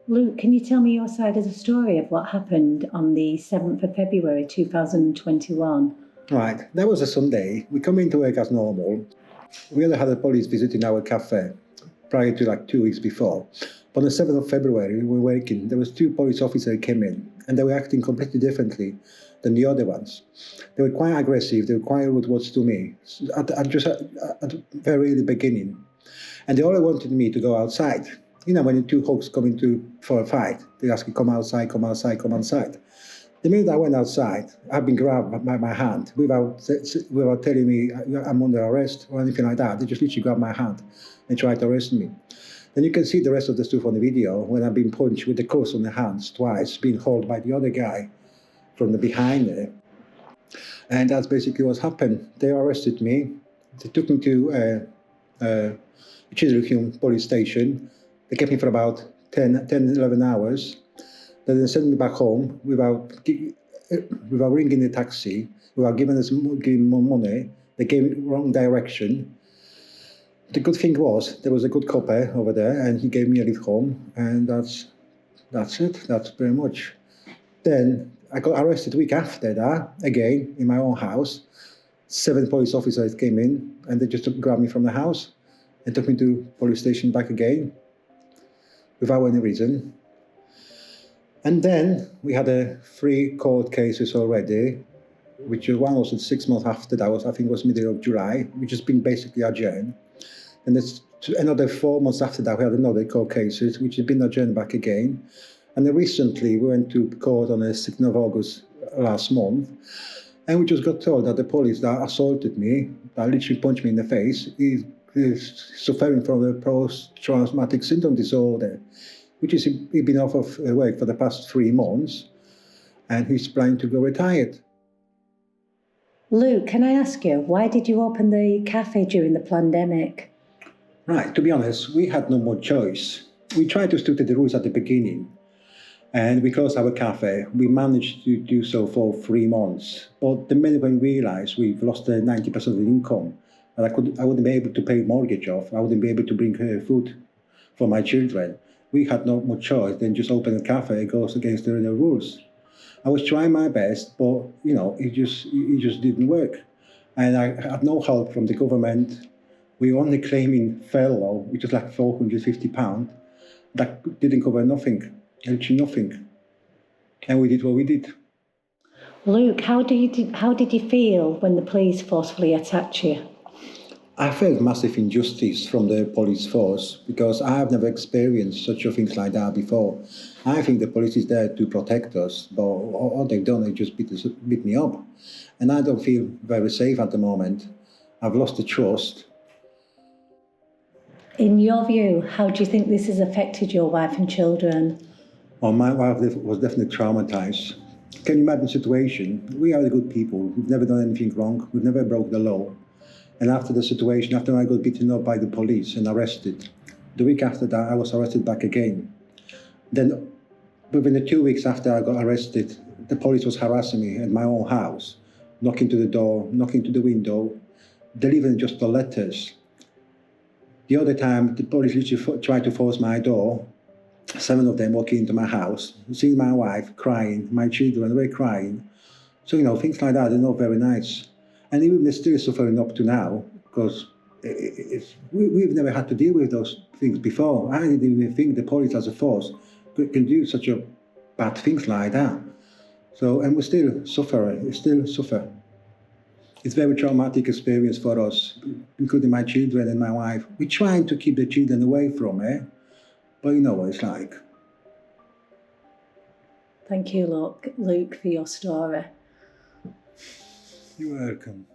Luke, can you tell me your side of the story of what happened on the 7th of February 2021? Right, that was a Sunday. We come into work as normal. We only had a police visiting our cafe prior to like 2 weeks before. But on the 7th of February, we were working. There was two police officers who came in, and they were acting completely differently than the other ones. They were quite aggressive. They were quite rude words to me at the very early beginning. And they all wanted me to go outside. You know, when the two hawks come into for a fight, they ask you, come outside, come outside, come outside. The minute I went outside, I've been grabbed by my hand without telling me I'm under arrest or anything like that. They just literally grabbed my hand and tried to arrest me. Then you can see the rest of the stuff on the video when I've been punched with the cuffs on the hands twice, being held by the other guy from the behind there. And that's basically what happened. They arrested me. They took me to Chisholm police station. They kept me for about 10, 11 hours. Then they sent me back home without ringing the taxi, without giving more money. They gave me the wrong direction. The good thing was there was a good cop over there, and he gave me a lift home, and that's it. That's very much. Then I got arrested a week after that, again, in my own house. 7 police officers came in, and they just grabbed me from the house and took me to police station back again, without any reason. And then we had 3 court cases already, which one was 6 months after that, I think it was middle of July, which has been basically adjourned. And there's another 4 months after that, we had another court cases, which has been adjourned back again. And then recently, we went to court on the 2nd of August last month, and we just got told that the police that assaulted me, that literally punched me in the face, is suffering from the post-traumatic syndrome disorder, which is he's been off of work for the past 3 months, and he's planning to go retired. Luke, can I ask you, why did you open the cafe during the pandemic? Right, to be honest, we had no more choice. We tried to stick to the rules at the beginning, and we closed our cafe. We managed to do so for 3 months. But the minute we realized we've lost 90% of the income, and I wouldn't be able to pay mortgage off, I wouldn't be able to bring food for my children, we had no more choice than just open a cafe. It goes against the rules. I was trying my best, but it just didn't work. And I had no help from the government. We were only claiming furlough, which was like £450. That didn't cover nothing, literally nothing. And we did what we did. Luke, how did you feel when the police forcefully attacked you? I felt massive injustice from the police force because I have never experienced such a things like that before. I think the police is there to protect us, but all they've done is just beat me up. And I don't feel very safe at the moment. I've lost the trust. In your view, how do you think this has affected your wife and children? Well, my wife was definitely traumatized. Can you imagine the situation? We are the good people. We've never done anything wrong. We've never broke the law. And after the situation, after I got beaten up by the police and arrested, the week after that, I was arrested back again. Then, within the 2 weeks after I got arrested, the police was harassing me at my own house, knocking to the door, knocking to the window, delivering just the letters. The other time, the police literally tried to force my door. 7 of them walking into my house, seeing my wife crying, my children were crying. So, things like that are not very nice. And even they're still suffering up to now, because we've never had to deal with those things before. I didn't even think the police as a force can do such a bad things like that. So, and we still suffer. It's a very traumatic experience for us, including my children and my wife. We're trying to keep the children away from it, but you know what it's like. Thank you, Luke, for your story. You're welcome.